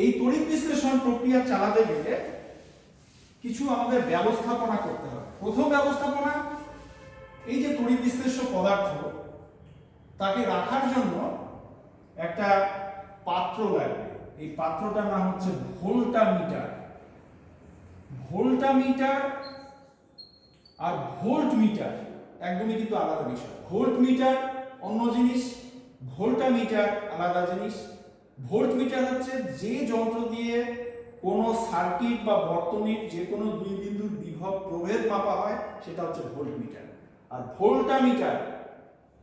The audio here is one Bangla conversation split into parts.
এই তড়িৎ বিশ্লেষণ প্রক্রিয়া চালাতে গেলে কিছু আমাদের ব্যবস্থাপনা করতে হবে। প্রথম ব্যবস্থাপনা, এই যে তড়িৎ বিশ্লেষ্য পদার্থ তাকে রাখার জন্য একটা পাত্র লাগবে। এই পাত্রটার নাম হচ্ছে ভোল্টামিটার। ভোল্টামিটার আর ভোল্টমিটার একদমই কিন্তু আলাদা বিষয়। ভোল্টমিটার অন্য জিনিস, ভোল্টামিটার আলাদা জিনিস। ভোল্টমিটার হচ্ছে যে যন্ত্র দিয়ে কোনো সার্কিট বা বর্তনীর যে কোনো দুই বিন্দুর বিভব প্রভেদ মাপা হয় সেটা হচ্ছে ভোল্টমিটার। আর ভোল্টামিটার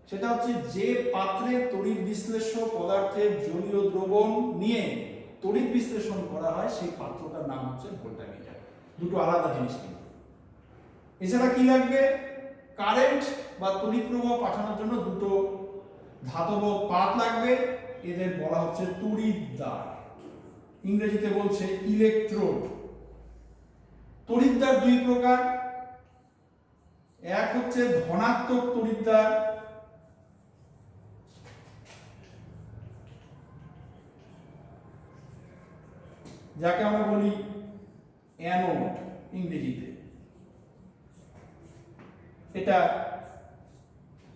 সেটা হচ্ছে যে পাত্রে তড়িৎ বিশ্লেষ্য পদার্থের জলীয় দ্রবণ নিয়ে তড়িৎ বিশ্লেষণ করা হয় সেই পাত্রটার নাম হচ্ছে ভোল্টামিটার। দুটো আলাদা জিনিস কিন্তু। এছাড়া কি লাগবে? কারেন্ট বা তড়িৎ প্রবাহ পাঠানোর জন্য দুটো ধাতব পাত লাগবে, এদের বলা হচ্ছে তড়িৎদ্বার, ইংরেজিতে বলছে ইলেকট্রোড। তড়িৎদ্বার দুই প্রকার, এক হচ্ছে ধনাত্মক তড়িৎদ্বার, যাকে আমরা বলি অ্যানোড ইংরেজিতে। এটা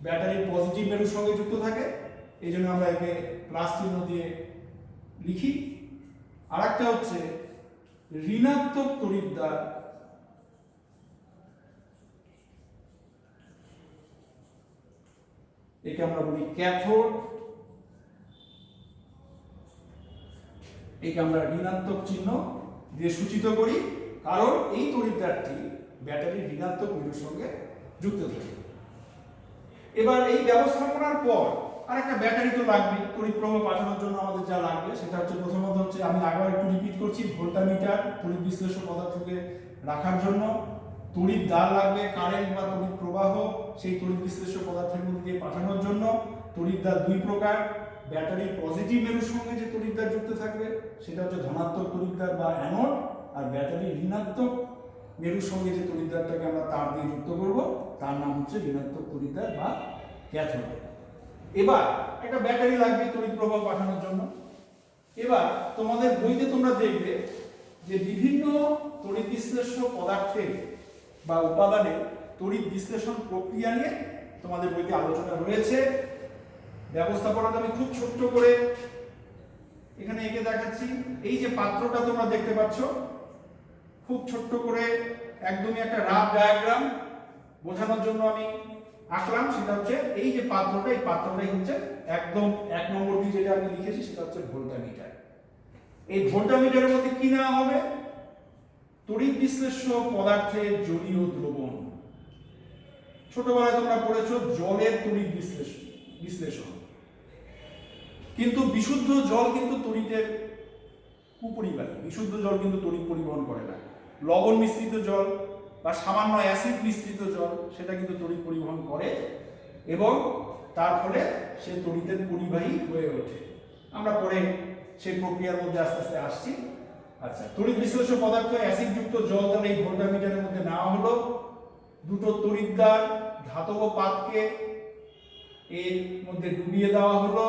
ব্যাটারির পজিটিভ মেরুর সঙ্গে যুক্ত থাকে, এই জন্য আমরা একে প্লাস চিহ্ন দিয়ে লিখি। আর একটা হচ্ছে ঋণাত্মক তড়িৎদ্বার, একে আমরা বলি ক্যাথোড, একে আমরা ঋণাত্মক চিহ্ন দিয়ে সূচিত করি, কারণ এই তড়িৎদ্বারটি ব্যাটারির ঋণাত্মক মেরুর সঙ্গে যুক্ত থাকে। এবার এই ব্যবস্থাপনার পর আর একটা ব্যাটারি তো লাগবে তড়িৎ প্রবাহ পাঠানোর জন্য। আমাদের যা লাগবে সেটা হচ্ছে প্রথমত হচ্ছে, আমি আবার একটু রিপিট করছি, ভোল্টামিটার তড়িৎ বিশ্লেষ্য পদার্থকে রাখার জন্য, তড়িৎদ্বার লাগবে কারেন্ট বা তড়িৎ প্রবাহ সেই তড়িৎ বিশ্লেষ্য পদার্থের মধ্যে দিয়ে পাঠানোর জন্য। তড়িৎদ্বার দুই প্রকার, ব্যাটারির পজিটিভ মেরুর সঙ্গে যে তড়িৎদ্বার যুক্ত থাকবে সেটা হচ্ছে ধনাত্মক তড়িৎদ্বার বা অ্যানোড, আর ব্যাটারির ঋণাত্মক মেরুর সঙ্গে যে তড়িৎদ্বারটাকে আমরা তার দিয়ে যুক্ত করব তার নাম হচ্ছে ঋণাত্মক তড়িৎদ্বার বা ক্যাথোড। এবার একটা ব্যাটারি লাগবে তড়িৎ প্রবাহ পাঠানোর জন্য। এবার তোমাদের বইতে তোমরা দেখবে যে বিভিন্ন তড়িৎ বিশ্লেষ্য পদার্থের বা উপাদানের তড়িৎ বিশ্লেষণ প্রক্রিয়া নিয়ে তোমাদের বইতে আলোচনা রয়েছে। ব্যবস্থাপনাটা আমি খুব ছোট্ট করে এখানে এঁকে দেখাচ্ছি। এই যে পাত্রটা তোমরা দেখতে পাচ্ছ, খুব ছোট্ট করে একদমই একটা রাফ ডায়াগ্রাম বোঝানোর জন্য আমি আঁকলাম। সেটা হচ্ছে এই যে পাত্রটা, এই পাত্রটাই হচ্ছে একদম এক নম্বরটি যেটা আমি লিখেছি সেটা হচ্ছে ভোল্টামিটার। এই ভোল্টামিটারের মধ্যে কি নেওয়া হবে? তড়িৎ বিশ্লেষ্য পদার্থের জলীয় দ্রবণ। ছোটবেলায় তোমরা পড়েছো জলের তড়িৎ বিশ্লেষণ, কিন্তু বিশুদ্ধ জল কিন্তু তড়িতের কুপরিবাহী। বিশুদ্ধ জল কিন্তু তড়িৎ পরিবহন করে না। লবণ মিশ্রিত জল বা সামান্য অ্যাসিড মিশ্রিত জল সেটা কিন্তু তড়িৎ পরিবহন করে এবং তার ফলে সে তড়িতের পরিবাহী হয়ে ওঠে। আমরা পরে সেই প্রক্রিয়ার মধ্যে আস্তে আস্তে আসছি। আচ্ছা, তড়িৎ বিশ্লেষ্য পদার্থ অ্যাসিডযুক্ত জল তাহলে এই ভোল্টামিটারের মধ্যে নেওয়া হলো। দুটো তড়িৎদ্বার ধাতব পাতকে এর মধ্যে ডুবিয়ে দেওয়া হলো।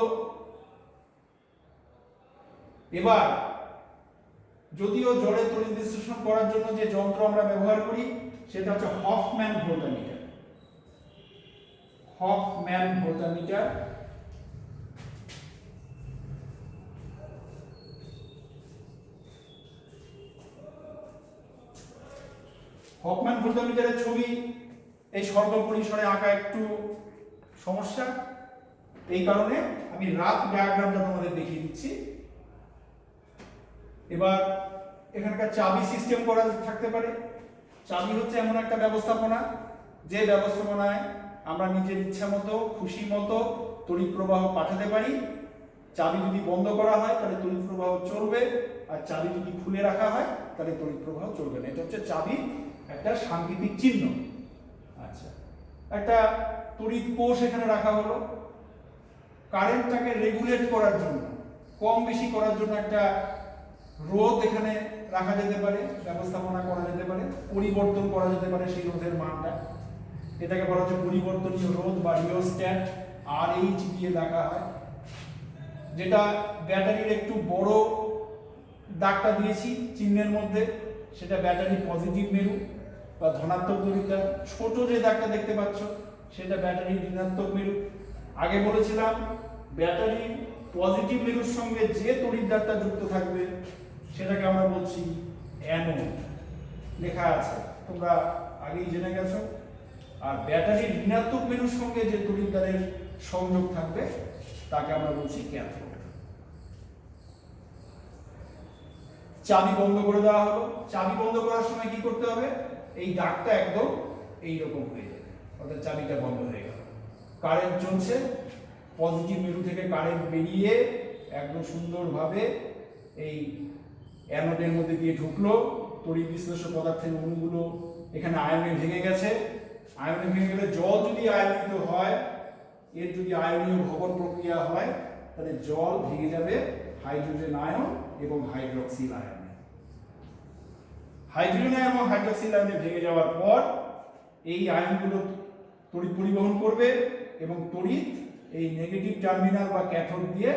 এবার যদিও জলের তড়িৎ বিশ্লেষণ করার জন্য যে যন্ত্র আমরা ব্যবহার করি সেটা হচ্ছে Hofmann voltameter. Hofmann voltameter Hofmann ভোল্টামিটারের ছবি এই স্বল্প পরিসরে আঁকা একটু সমস্যা, এই কারণে আমি রাফ ডায়াগ্রামটা তোমাদের দেখিয়ে দিচ্ছি। এবার এখানকার চাবি সিস্টেম করা থাকতে পারে। চাবি হচ্ছে এমন একটা ব্যবস্থাপনা যে ব্যবস্থাপনায় আমরা নিজের ইচ্ছা মতো খুশি মতো তড়িৎ প্রবাহ পাঠাতে পারি। চাবি যদি বন্ধ করা হয় তাহলে তড়িৎ প্রবাহ চলবে, আর চাবি যদি খুলে রাখা হয় তাহলে তড়িৎ প্রবাহ চলবে না। এটা হচ্ছে চাবির একটা সাংকেতিক চিহ্ন। আচ্ছা, একটা তড়িৎ কোষ এখানে রাখা হলো। কারেন্টটাকে রেগুলেট করার জন্য, কম বেশি করার জন্য একটা রোধ এখানে রাখা যেতে পারে, ব্যবস্থাপনা করা যেতে পারে, পরিবর্তন করা যেতে পারে সেই রোধের মানটা। এটাকে বলা হচ্ছে পরিবর্তনীয় রোধ বা রিওস্ট্যাট, RH দিয়ে দেখা হয়। যেটা ব্যাটারির একটু বড় দাগটা দিয়েছি চিহ্নের মধ্যে, সেটা ব্যাটারি পজিটিভ মেরু বা ধনাত্মক তড়িৎদ্বার। ছোট যে দাগটা দেখতে পাচ্ছ সেটা ব্যাটারি ঋণাত্মক মেরু। আগে বলেছিলাম ব্যাটারি পজিটিভ মেরুর সঙ্গে যে তড়িৎদ্বারটা যুক্ত থাকবে সেটাকে আমরা বলছি অ্যানোড, লেখা আছে তোমরা আগেই জেনে গেছো। আর ব্যাটারির ঋণাত্মক মেরুর সঙ্গে যে তড়িৎদ্বারের সংযোগ থাকবে তাকে আমরা বলছি ক্যাথোড। চাবি বন্ধ করে দেওয়া হলো। চাবি বন্ধ করার সময় কি করতে হবে? এই দাগটা একদম এইরকম হয়ে যাবে, অর্থাৎ চাবিটা বন্ধ হয়ে গেল। কারেন্ট চলছে, পজিটিভ মেরু থেকে কারেন্ট বেরিয়ে একদম সুন্দরভাবে এই অ্যানোডের মধ্যে দিয়ে ঢুকলো। তড়িৎ বিশ্লেষ্য পদার্থের অণুগুলো এখানে আয়নে ভেঙে গেছে। আয়নে ভেঙে গেলে জল যদি আয়নিত হয়, এর যদি আয়নীয় ভবন প্রক্রিয়া হয়, তাহলে জল ভেঙে যাবে হাইড্রোজেন আয়ন এবং হাইড্রক্সিল আয়নে। হাইড্রোজেন আয়ন এবং হাইড্রক্সিল আয়নে ভেঙে যাওয়ার পর এই আয়নগুলো তড়িৎ পরিবহন করবে এবং তড়িৎ এই নেগেটিভ টার্মিনাল বা ক্যাথোড দিয়ে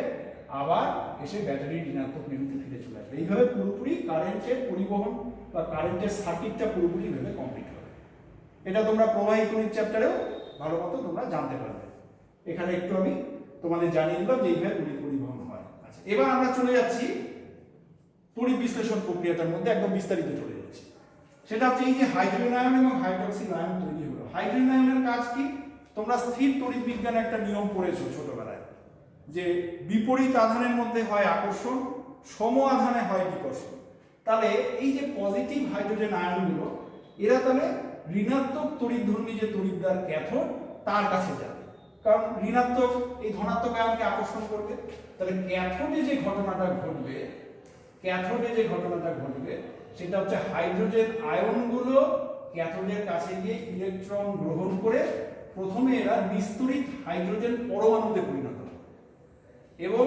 আবার এসে ব্যাটারির ঋণাত্মক মেরুতে ফিরে চলে আসবে। এইভাবে পুরোপুরি কারেন্টের পরিবহন বা কারেন্টের সার্কিটটা পুরোপুরি ভাবে কমপ্লিট হবে। এটা তোমরা প্রবাহী তড়িৎ চ্যাপ্টারেও ভালো মতো তোমরা জানতে পারবে। এখানে একটু আমি তোমাদের জানিয়ে দিলাম যে এইভাবে তড়িৎ পরিবহন হয়। আচ্ছা, এবার আমরা চলে যাচ্ছি তড়িৎ বিশ্লেষণ প্রক্রিয়াটার মধ্যে, একদম বিস্তারিত চলে যাচ্ছি। সেটা হচ্ছে এই যে হাইড্রোজেন আয়ন এবং হাইড্রক্সিল আয়ন তৈরি হলো। হাইড্রোজেন আয়নের কাজ কি? তোমরা স্থির তড়িৎ বিজ্ঞানে একটা নিয়ম পড়েছো ছোটবেলায়, যে বিপরীত আধানের মধ্যে হয় আকর্ষণ, সম আধানে হয় বিকর্ষণ। তাহলে এই যে পজিটিভ হাইড্রোজেন আয়নগুলো, এরা তাহলে ঋণাত্মক তড়িৎধর্মী যে তড়িৎদ্বার ক্যাথোড তার কাছে যাবে, কারণ ঋণাত্মক এই ধনাত্মক আয়নকে আকর্ষণ করবে। তাহলে ক্যাথোডে যে ঘটনাটা ঘটবে, সেটা হচ্ছে হাইড্রোজেন আয়নগুলো ক্যাথোডের কাছে গিয়ে ইলেকট্রন গ্রহণ করে প্রথমে এরা নিস্তড়িত হাইড্রোজেন পরমাণুতে পরিণত হবে এবং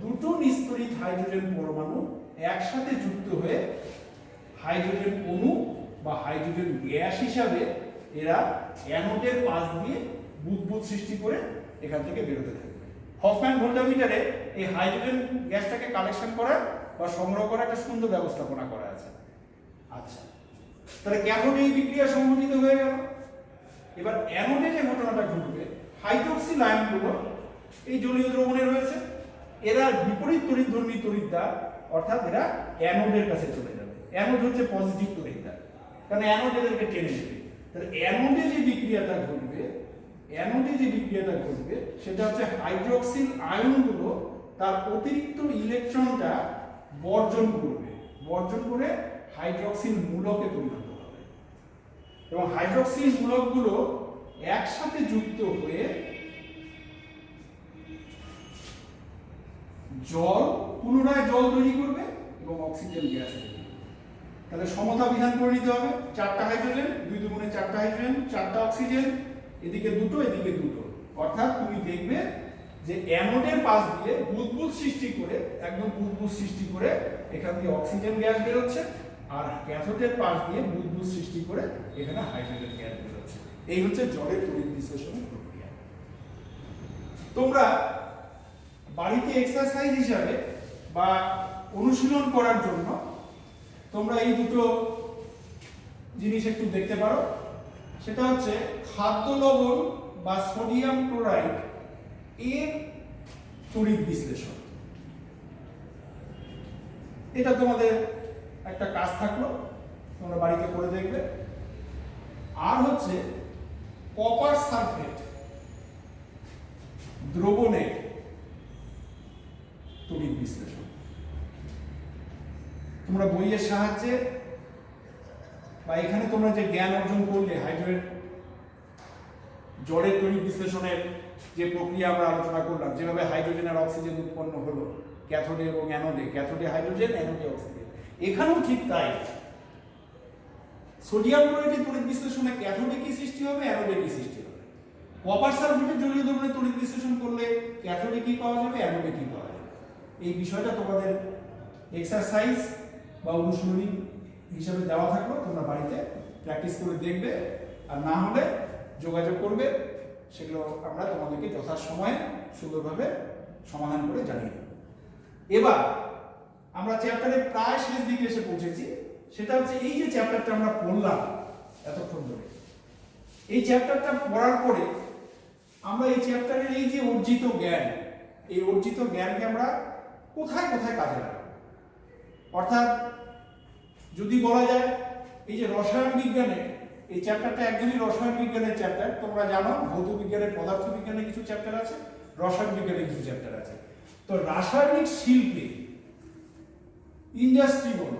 দুটো নিস্তড়িত হাইড্রোজেন পরমাণু একসাথে যুক্ত হয়ে হাইড্রোজেন অণু বা হাইড্রোজেন গ্যাস হিসাবে এরা অ্যানোডের পাশ দিয়ে বুদবুদ সৃষ্টি করে এখান থেকে বেরোতে থাকবে। হফম্যান ভোল্টামিটারে এই হাইড্রোজেন গ্যাসটাকে কালেকশন করার বা সংগ্রহ করার একটা সুন্দর ব্যবস্থাপনা করা আছে। আচ্ছা, তাহলে ক্যাথোডে এই বিক্রিয়া সংঘটিত হয়ে গেল। এবার অ্যানোডে যে ঘটনাটা ঘটবে, হাইড্রক্সিল আয়নগুলো এই জলীয় দ্রবণে রয়েছে, এরা বিপরীত তড়িৎধর্মী তড়িৎদ্বার, অর্থাৎ এরা অ্যানোডের কাছে চলে যাবে। অ্যানোড হচ্ছে পজিটিভ তড়িৎদ্বার, কারণ অ্যানোড এদেরকে টেনে নেবে। তাহলে অ্যানোডে যে বিক্রিয়াটা ঘটবে সেটা হচ্ছে হাইড্রক্সিল আয়নগুলো তার অতিরিক্ত ইলেকট্রনটা বর্জন করে হাইড্রক্সিল মূলকে পরিণত হবে এবং হাইড্রক্সিল মূলকগুলো একসাথে যুক্ত হয়ে পুনরায় জল তৈরি করবে এবং অক্সিজেন গ্যাস তৈরি করবে। তাহলে সমতা বিধান করে নিতে হবে। 4টা হাইড্রোজেন, 2 দুগুণে 4টা হাইড্রোজেন, 4টা অক্সিজেন, এদিকে দুটো এদিকে দুটো। অর্থাৎ তুমি দেখবে যে অ্যানোডের পাশ দিয়ে বুদবুদ সৃষ্টি করে এখান দিয়ে অক্সিজেন গ্যাস বেরোচ্ছে, আর ক্যাথোডের পাশ দিয়ে বুদবুদ সৃষ্টি করে এখানে হাইড্রোজেন গ্যাস বেরোচ্ছে। এই হচ্ছে জলের তড়িৎ বিশ্লেষণ প্রক্রিয়া। তোমরা বাড়িতে এক্সারসাইজ হিসাবে বা অনুশীলন করার জন্য তোমরা এই দুটো জিনিস একটু দেখতে পারো। সেটা হচ্ছে খাদ্য লবণ বা সোডিয়াম ক্লোরাইড এর তড়িৎ বিশ্লেষণ। এটা তোমাদের একটা কাজ থাকলো, তোমরা বাড়িতে করে দেখবে। আর হচ্ছে কপার সালফেট দ্রবণের তড়িৎ বিশ্লেষণ। তোমরা বইয়ের সাহায্যে বা এখানে তোমরা যে জ্ঞান অর্জন করলে হাইড্রোজেন জলের তড়িৎ বিশ্লেষণের যে প্রক্রিয়া আমরা আলোচনা করলাম, যেভাবে হাইড্রোজেন আর অক্সিজেন উৎপন্ন হলো ক্যাথোডে এবং অ্যানোডে, ক্যাথোডে হাইড্রোজেন, অ্যানোডে অক্সিজেন, এখানেও ঠিক তাই। সোডিয়াম ক্লোরাইডের তড়িৎ বিশ্লেষণে ক্যাথোডে কি সৃষ্টি হবে, অ্যানোডে কি সৃষ্টি হবে। কপার সালফেটের জলীয় দ্রবণে তড়িৎ বিশ্লেষণ করলে ক্যাথোডে কি পাওয়া যাবে, অ্যানোডে কি পাওয়া যাবে। এই বিষয়টা তোমাদের এক্সারসাইজ বা অনুশীলনী হিসাবে দেওয়া থাকলো, তোমরা বাড়িতে প্র্যাকটিস করে দেখবে। আর না হলে যোগাযোগ করবে, সেগুলো আমরা তোমাদেরকে যথাসময়ে সুন্দরভাবে সমাধান করে জানিয়ে দেব। এবার আমরা চ্যাপ্টারে প্রায় শেষ দিকে এসে পৌঁছেছি। সেটা হচ্ছে এই যে চ্যাপ্টারটা আমরা পড়লাম এতক্ষণ ধরে, এই চ্যাপ্টারটা পড়ার পরে আমরা এই চ্যাপ্টারের এই যে অর্জিত জ্ঞান, এই অর্জিত জ্ঞানকে আমরা কোথায় কোথায় কাজে লাগাবো। অর্থাৎ যদি বলা যায় এই যে রসায়ন বিজ্ঞানে এই চ্যাপ্টারটা একদমই রসায়ন বিজ্ঞানের চ্যাপ্টার। তোমরা জানো ভৌত বিজ্ঞানের পদার্থ বিজ্ঞানের কিছু চ্যাপ্টার আছে, রসায়ন বিজ্ঞানের কিছু চ্যাপ্টার আছে। তো রাসায়নিক শিল্পে ইন্ডাস্ট্রি বলো,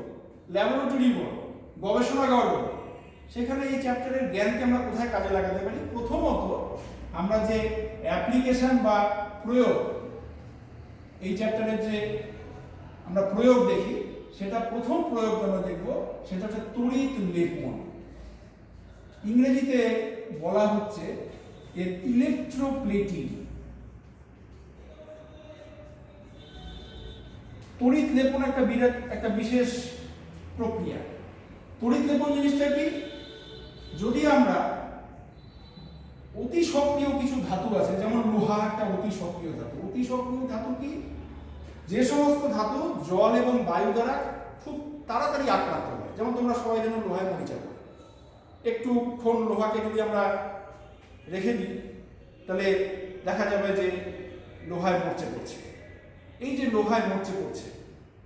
ল্যাবরেটরি বলো, গবেষণাগার বলো, সেখানে এই চ্যাপ্টারের জ্ঞানকে আমরা কোথায় কাজে লাগাতে পারি। প্রথমত আমরা যে অ্যাপ্লিকেশন বা প্রয়োগ, এই চ্যাপ্টারের যে আমরা প্রয়োগ দেখি, সেটা প্রথম প্রয়োগ আমরা দেখব সেটা হচ্ছে তড়িৎ লেপন। ইংরেজিতে বলা হচ্ছে এর ইলেকট্রোপ্লেটিং। তড়িৎ লেপন একটা বিশেষ প্রক্রিয়া। তড়িৎ লেপন জিনিসটা কি? যদি আমরা অতি সক্রিয় কিছু ধাতু আছে, যেমন লোহা একটা অতি সক্রিয় ধাতু। অতি সক্রিয় ধাতু কি? যে সমস্ত ধাতু জল এবং বায়ু দ্বারা খুব তাড়াতাড়ি আক্রান্ত হয়। যেমন তোমরা সবাই জানো লোহায় মরিচা করো, একটুক্ষণ লোহাকে যদি আমরা রেখে দিই তাহলে দেখা যাবে যে লোহায় মরচে পড়ছে। এই যে লোহায় মরচে পড়ছে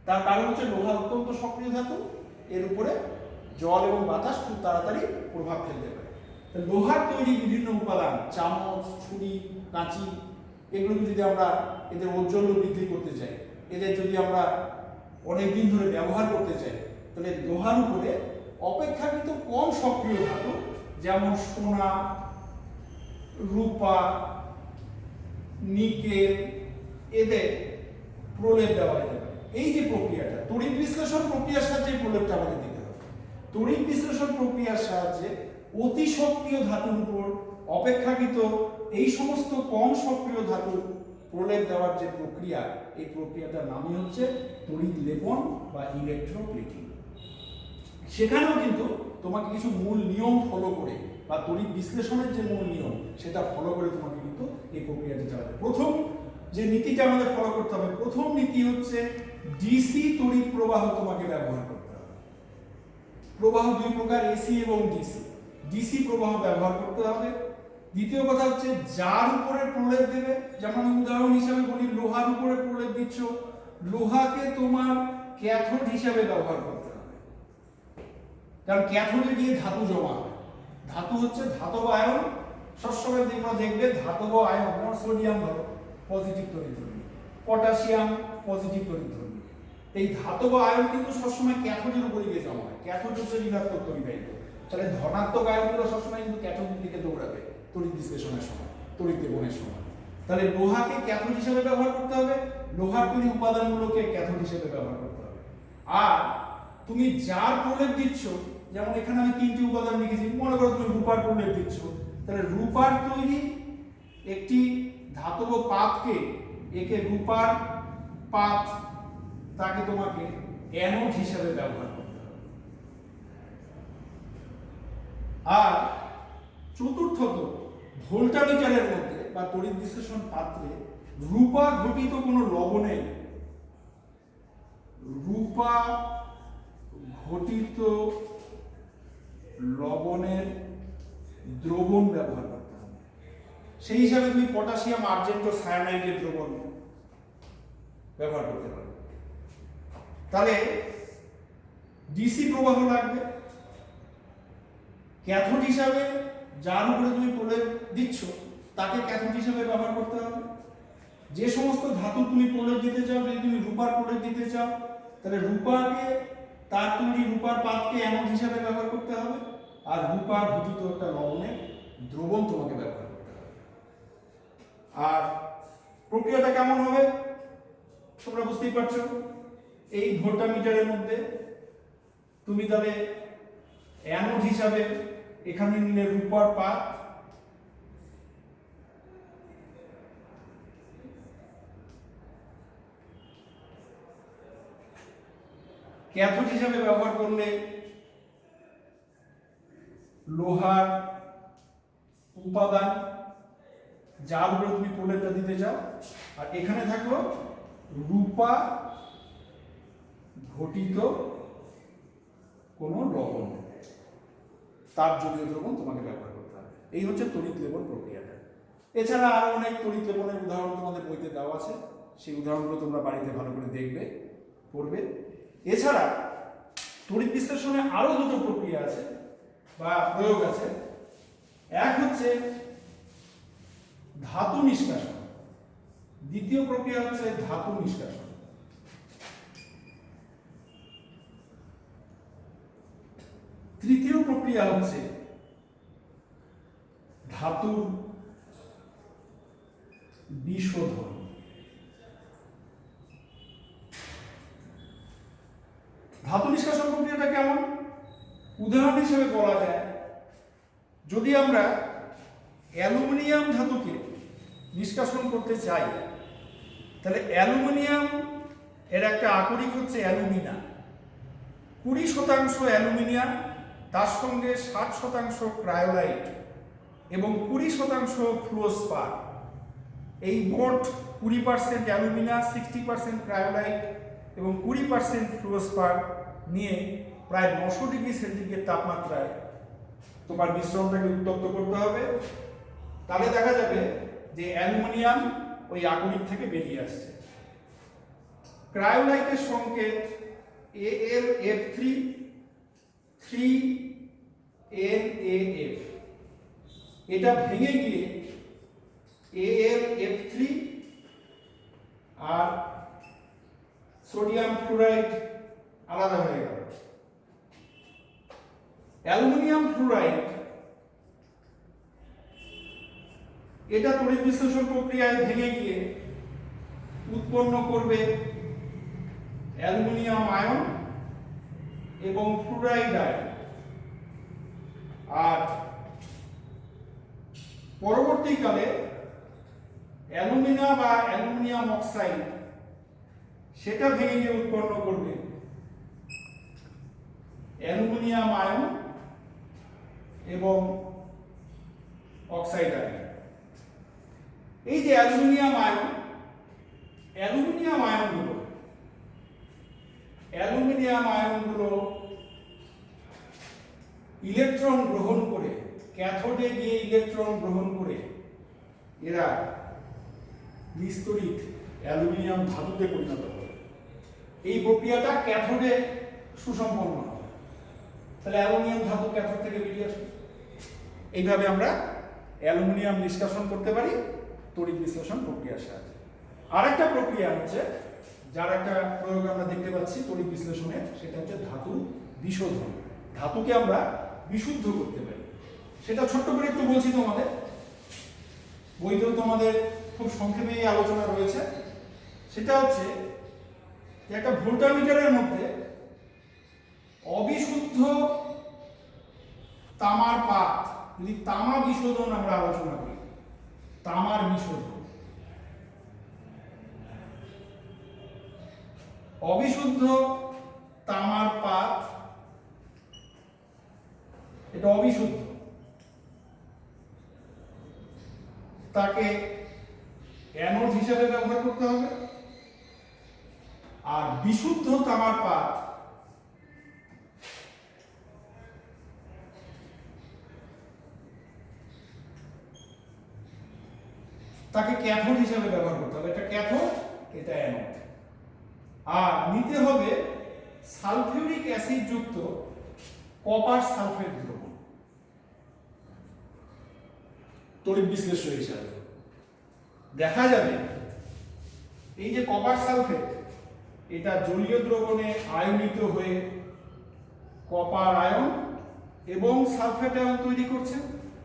তার কারণ হচ্ছে লোহা অত্যন্ত সক্রিয় ধাতু, এর উপরে জল এবং বাতাস খুব তাড়াতাড়ি প্রভাব ফেলতে পারে। লোহার তৈরি বিভিন্ন উপাদান, চামচ, ছুরি, কাঁচি, এগুলো যদি আমরা এদের ঔজ্জ্বল্য বৃদ্ধি করতে চাই, এদের যদি আমরা অনেক দিন ধরে ব্যবহার করতে চাই, তাহলে লোহার উপরে অপেক্ষাকৃত কম সক্রিয় ধাতু যেমন সোনা, রূপা, নিকেল, এদের প্রলেপ দেওয়া যেতে পারে। এই যে প্রক্রিয়াটা, তড়িৎ বিশ্লেষণ প্রক্রিয়ার সাহায্যে প্রলেপটা আমাদের দিতে হবে। তড়িৎ বিশ্লেষণ প্রক্রিয়ার সাহায্যে অতি সক্রিয় ধাতুর উপর অপেক্ষাকৃত এই সমস্ত কম সক্রিয় ধাতুর প্রলেপ দেওয়ার যে প্রক্রিয়া, এই প্রক্রিয়াটার নামই হচ্ছে তড়িৎ লেপন বা ইলেকট্রোপ্লেটিং। সেখানেও কিন্তু তোমাকে কিছু মূল নিয়ম ফলো করে বা তড়িৎ বিশ্লেষণের যে মূল নিয়ম সেটা ফলো করে তোমাকে কিন্তু এই প্রক্রিয়াটা চালাতে। প্রথম যে নীতিটা আমাদের ফলো করতে হবে, প্রথম নীতি হচ্ছে ডিসি তড়িৎ প্রবাহ তোমাকে ব্যবহার করতে হবে। প্রবাহ দুই প্রকার, এসি এবং ডিসি। ডিসি প্রবাহ ব্যবহার করতে হবে। দ্বিতীয় কথা হচ্ছে যার উপরে প্রলেপ দেবে, যেমন উদাহরণ হিসাবে বলি লোহার উপরে প্রলেপ দিচ্ছ, লোহাকে তোমার ক্যাথোড হিসাবে ব্যবহার করতে হবে। কারণ ক্যাথোডে গিয়ে ধাতু জমা হয়। ধাতু হচ্ছে ধাতব আয়ন। সবসময় তোমরা দেখবে ধাতব আয়ন, যেমন সোডিয়াম ধরো পজিটিভ তড়িৎধর্মী, পটাশিয়াম পজিটিভ তড়িৎধর্মী। এই ধাতব আয়ন কিন্তু সবসময় ক্যাথোডের উপরে গিয়ে জমা হয়। ক্যাথোড হচ্ছে ঋণাত্মক তড়িদায়িত। তাহলে ধনাত্মক আয়নগুলো সবসময় কিন্তু ক্যাথোডের দিকে দৌড়াবে তড়িৎ বিশ্লেষণের সময়, তড়িৎ লেপনের সময়। তাহলে লোহাকে ক্যাথোড হিসেবে ব্যবহার করতে হবে, লোহার তৈরি উপাদানগুলোকে ক্যাথোড হিসেবে ব্যবহার করতে হবে। আর তুমি যার প্রলেপ দিচ্ছ, যেমন এখানে আমি তিনটি উপাদান লিখেছি, মনে করো তুমি রূপার প্রলেপ দিচ্ছ, তাহলে রূপার তৈরি একটি ধাতব পাতকে, একে রূপার পাত, তাকে তোমাকে অ্যানোড হিসেবে ব্যবহার করতে হবে। আর চতুর্থত, ভোল্টামিটারের মধ্যে বা তড়িৎ বিশ্লেষণ পাত্রে রূপা ঘটিত কোনো লবণের, রূপা ঘটিত লবণের দ্রবণ ব্যবহার করতে হবে। সেই হিসাবে তুমি পটাশিয়াম আর্জেন্টো সায়ানাইডের দ্রবণ ব্যবহার করতে পারো। তাহলে ডিসি প্রবাহ লাগবে। ক্যাথোড হিসাবে যার উপরে তুমি প্রলেপ দিচ্ছ তাকে ক্যাথোড হিসাবে ব্যবহার করতে হবে। যে সমস্ত ধাতু তুমি প্রলেপ দিতে চাও, যদি তুমি রূপার প্রলেপ দিতে চাও, তাহলে রূপাকে, তার তৈরি রূপার পাতকে অ্যানোড হিসাবে ব্যবহার করতে হবে। আর রূপার ঘটিত একটা লবণের দ্রবণ তোমাকে ব্যবহার করতে হবে। আর প্রক্রিয়াটা কেমন হবে তোমরা বুঝতেই পারছো। এই ভোল্টামিটারের মধ্যে তুমি তাহলে অ্যানোড হিসাবে এখানে নিলে রূপার পাত, ক্যাথোড হিসাবে ব্যবহার করলে লোহার উপাদান যার উপরে তুমি প্রলেপটা দিতে চাও। আর এখানে থাকলো রূপা ঘটিত কোনো লবণ, তাপজলীয় দ্রবণ তোমাকে ব্যবহার করতে হবে। এই হচ্ছে তড়িৎ লেপন প্রক্রিয়াটা। এছাড়া আরো অনেক তড়িৎ লেপনের উদাহরণ তোমাদের বইতে দেওয়া আছে, সেই উদাহরণগুলো তোমরা বাড়িতে ভালো করে দেখবে, পড়বে। এছাড়া তড়িৎ বিশ্লেষণে আরো দুটো প্রক্রিয়া আছে বা প্রয়োগ আছে। এক হচ্ছে ধাতু নিষ্কাশন, দ্বিতীয় প্রক্রিয়া হচ্ছে ধাতু নিষ্কাশন। তৃতীয় প্রক্রিয়া হচ্ছে ধাতুর বিশোধন। ধাতু নিষ্কাশন প্রক্রিয়াটা কেমন? উদাহরণ হিসেবে বলা যায়, যদি আমরা অ্যালুমিনিয়াম ধাতুকে নিষ্কাশন করতে চাই, তাহলে অ্যালুমিনিয়াম এর একটা আকরিক হচ্ছে অ্যালুমিনা, 20% অ্যালুমিনিয়াম, তার সঙ্গে 60% ক্রায়োলাইট এবং 20% ফ্লুওস্পার। এই মোট 20% অ্যালুমিনা, 60% ক্রায়োলাইট এবং 20% ফ্লুওস্পার নিয়ে প্রায় 900 ডিগ্রি সেন্টিগ্রেড তাপমাত্রায় তোমার মিশ্রণটাকে উত্তপ্ত করতে হবে। তাহলে দেখা যাবে যে অ্যালুমিনিয়াম ওই আকরিক থেকে বেরিয়ে আসছে। ক্রায়োলাইটের সংকেত AlF3 3NaF, এটা ভেঙে গিয়ে AlF3 আর সোডিয়াম ফ্লুরাইড আলাদা হয়ে গেল। অ্যালুমিনিয়াম ফ্লুরাইড এটা তড়িৎ বিশ্লেষণ প্রক্রিয়ায় ভেঙে গিয়ে উৎপন্ন করবে অ্যালুমিনিয়াম আয়ন এবং ফ্লুরাইড আয়ন। আর পরবর্তীকালে অ্যালুমিনা বা অ্যালুমিনিয়াম অক্সাইড সেটা ভেঙে গিয়ে উৎপন্ন করবে অ্যালুমিনিয়াম আয়ন এবং অক্সাইড আয়ন। এই যে অ্যালুমিনিয়াম আয়নগুলো ইলেকট্রন গ্রহণ করে, ক্যাথোডে গিয়ে ইলেকট্রন গ্রহণ করে এরা নিস্তড়িত অ্যালুমিনিয়াম ধাতুতে পরিণত হবে। এই প্রক্রিয়াটা ক্যাথোডে সুসম্পন্ন হবে। তাহলে অ্যালুমিনিয়াম ধাতু ক্যাথোড থেকে বেরিয়ে আসবে। এইভাবে আমরা অ্যালুমিনিয়াম নিষ্কাশন করতে পারি তড়িৎ বিশ্লেষণ প্রক্রিয়ার সাহায্যে। আরেকটা প্রক্রিয়া হচ্ছে, যার একটা প্রয়োগ আমরা দেখতে পাচ্ছি তড়িৎ বিশ্লেষণে, সেটা হচ্ছে ধাতু বিশোধন। ধাতুকে আমরা বিশুদ্ধ করতে পারি। সেটা ছোট্ট করে একটু বলছি তোমাদের, বইতেও তোমাদের খুব সংক্ষেপে এই আলোচনা রয়েছে। সেটা হচ্ছে যে একটা ভোল্টামিটারের মধ্যে অবিশুদ্ধ তামার পাত, যদি তামা বিশোধন আমরা আলোচনা করি, তামার বিশোধন, অবিশুদ্ধ তামার পাত, এটা অবিশুদ্ধ, তাকে অ্যানোড হিসেবে ব্যবহার করতে হবে। আর বিশুদ্ধ তামার পাত তাকে ক্যাথোড হিসেবে ব্যবহার করতে হবে। এটা ক্যাথোড, এটা অ্যানোড। আর নিতে হবে সালফিউরিক অ্যাসিড যুক্ত কপার সালফেট দ্রবণ তড়িৎ বিশ্লেষ্য হিসাবে। দেখা যাবে এই যে কপার সালফেট, এটা জলীয় দ্রবণে আয়নিত হয়ে কপার আয়ন এবং সালফেট আয়ন তৈরি করছে।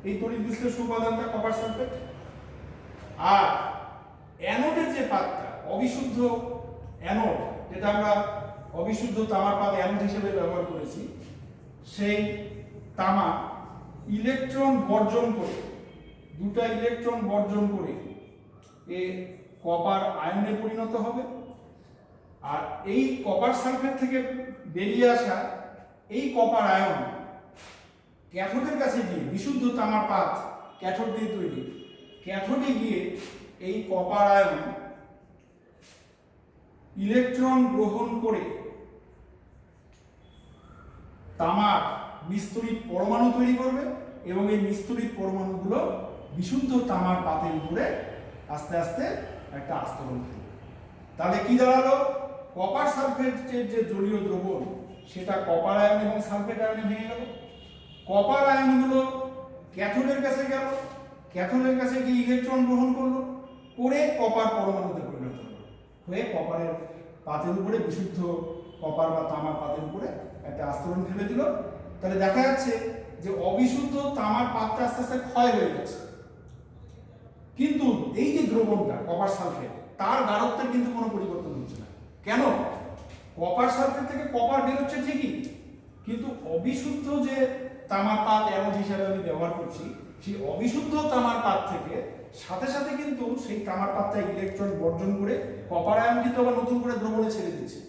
এই তড়িৎ বিশ্লেষ্য উপাদানটা কপার সালফেট। আর অ্যানোডের যে পাতটা, অবিশুদ্ধ অ্যানোড, যেটা আমরা অবিশুদ্ধ তামার পাত অ্যানোড হিসেবে ব্যবহার করেছি, সেই তামা ইলেকট্রন বর্জন করে, দুটা ইলেকট্রন বর্জন করে এ কপার আয়নে পরিণত হবে। আর এই কপার সালফেট থেকে বেরিয়ে আসা এই কপার আয়ন ক্যাথোডের কাছে গিয়ে, বিশুদ্ধ তামার পাত ক্যাথোড দিয়ে তৈরি, ক্যাথোডে গিয়ে এই কপার আয়ন ইলেকট্রন গ্রহণ করে তামার নিস্তড়িত পরমাণু তৈরি করবে এবং এই নিস্তড়িত পরমাণুগুলো বিশুদ্ধ তামার পাতের উপরে আস্তে আস্তে একটা আস্তরণ ফেলবে। তাহলে কি দাঁড়ালো? কপার সালফেটের যে জলীয় দ্রবণ সেটা কপার আয়ন এবং সালফেট আয়নে ভেঙে গেল। কপার আয়নগুলো ক্যাথোডের কাছে গেল, ক্যাথোডের কাছে গিয়ে ইলেকট্রন গ্রহণ করলো, করে কপার পরমাণুতে পরিণত হলো, হয়ে কপারের পাতের উপরে বিশুদ্ধ কপার বা তামার পাতের উপরে একটা আস্তরণ ফেলে দিল। তাহলে দেখা যাচ্ছে যে অবিশুদ্ধ তামার পাতটা আস্তে আস্তে ক্ষয় হয়ে গেছে, কিন্তু এই যে দ্রবণটা কপার সালফেট তার গাঢ়ত্বের কিন্তু কোনো পরিবর্তন হচ্ছে না। কেন? কপার সালফেট থেকে কপার বেরোচ্ছে ঠিকই, কিন্তু অবিশুদ্ধ যে তামার পাত অ্যানোড হিসাবে আমি ব্যবহার করছি, সেই অবিশুদ্ধ তামার পাত থেকে সাথে সাথে কিন্তু সেই তামার পাতটা ইলেকট্রন বর্জন করে কপার আয়ন কিন্তু আবার নতুন করে দ্রবণে ছেড়ে দিচ্ছে,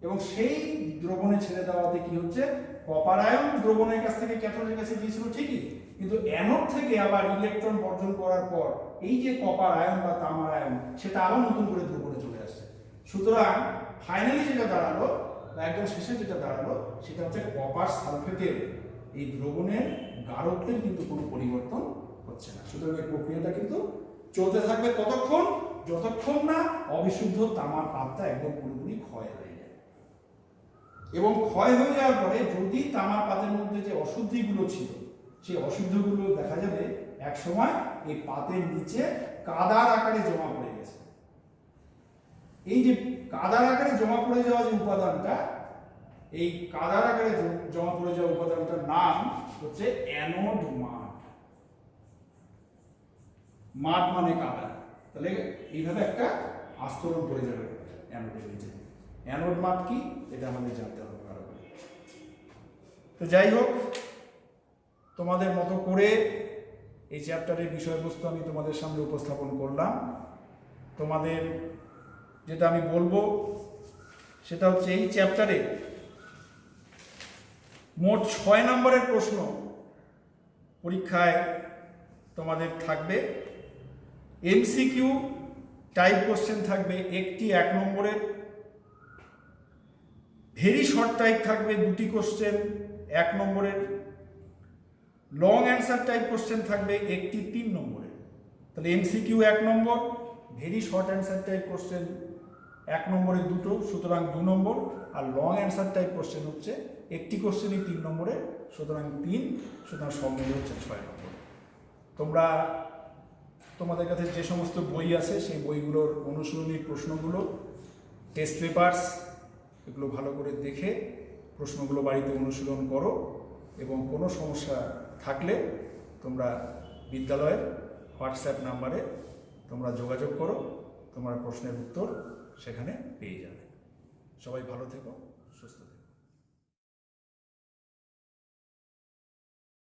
এবং সেই দ্রবণে ছেড়ে দেওয়াতে কি হচ্ছে, কপার আয়ন দ্রবণের কাছ থেকে ক্যাথোডের কাছে গিয়েছিল ঠিকই, কিন্তু অ্যানোড থেকে আবার ইলেকট্রন বর্জন করার পর এই যে কপার আয়ন বা তামার আয়ন সেটা আবার নতুন করে দ্রবণে চলে আসছে। সুতরাং ফাইনালি যেটা দাঁড়ালো, একদম শেষে যেটা দাঁড়ালো, সেটা হচ্ছে কপার সালফেটের এই দ্রবণের গাঢ়ত্বের কিন্তু কোনো পরিবর্তন হচ্ছে না। সুতরাং এই প্রক্রিয়াটা কিন্তু চলতে থাকবে ততক্ষণ যতক্ষণ না অবিশুদ্ধ তামার পাতটা একদম পুরোপুরি ক্ষয় হয়ে যায়। এবং ক্ষয় হয়ে যাওয়ার পরে যদি তামার পাতের মধ্যে যে অশুদ্ধিগুলো ছিল, সেই অশুদ্ধিগুলো দেখা যাবে এক সময় এই পাতের নিচে কাদার আকারে জমা পড়ে গেছে। এই যে কাদার আকারে জমা পড়ে যাওয়া যে উপাদানটা, এই কাদার আকারে জমা পড়ে যাওয়া উপাদানটার নাম হচ্ছে অ্যানোড মাড। মাড মানে কাদা। তাহলে এইভাবে একটা আস্তরণ পড়ে যাবে অ্যানোডের নিচে। অ্যানোড মাড কি এটা আমাদের জানতে হবে ভালো করে। তো যাই হোক, তোমাদের মতো করে এই চ্যাপ্টারের বিষয়বস্তু আমি তোমাদের সামনে উপস্থাপন করলাম। তোমাদের যেটা আমি বলবো সেটা হচ্ছে এই চ্যাপ্টারে মোট 6 নম্বরের প্রশ্ন পরীক্ষায় তোমাদের থাকবে। এমসিকিউ টাইপ কোশ্চেন থাকবে একটি 1 নম্বরের, ভেরি শর্ট টাইপ থাকবে 2টি কোশ্চেন 1 নম্বরের, লং অ্যান্সার টাইপ কোশ্চেন থাকবে একটি 3 নম্বরের। তাহলে এমসিকিউ 1 নম্বর, very short answer type question 1 নম্বরের 2টো, সুতরাং 2 নম্বর, আর লং অ্যান্সার টাইপ কোশ্চেন হচ্ছে একটি কোশ্চেনই 3 নম্বরের, সুতরাং 3, সুতরাং সব মিলে হচ্ছে 6 নম্বর। তোমরা তোমাদের কাছে যে সমস্ত বই আছে সেই বইগুলোর অনুশীলনী প্রশ্নগুলো, টেস্ট পেপারস, এগুলো ভালো করে দেখে প্রশ্নগুলো বাড়িতে অনুশীলন করো, এবং কোনো সমস্যা থাকলে তোমরা বিদ্যালয়ের হোয়াটসঅ্যাপ নাম্বারে তোমরা যোগাযোগ করো, তোমরা প্রশ্নের উত্তর সেখানে পেয়ে যাবে। সবাই ভালো থেকো, সুস্থ থেকো।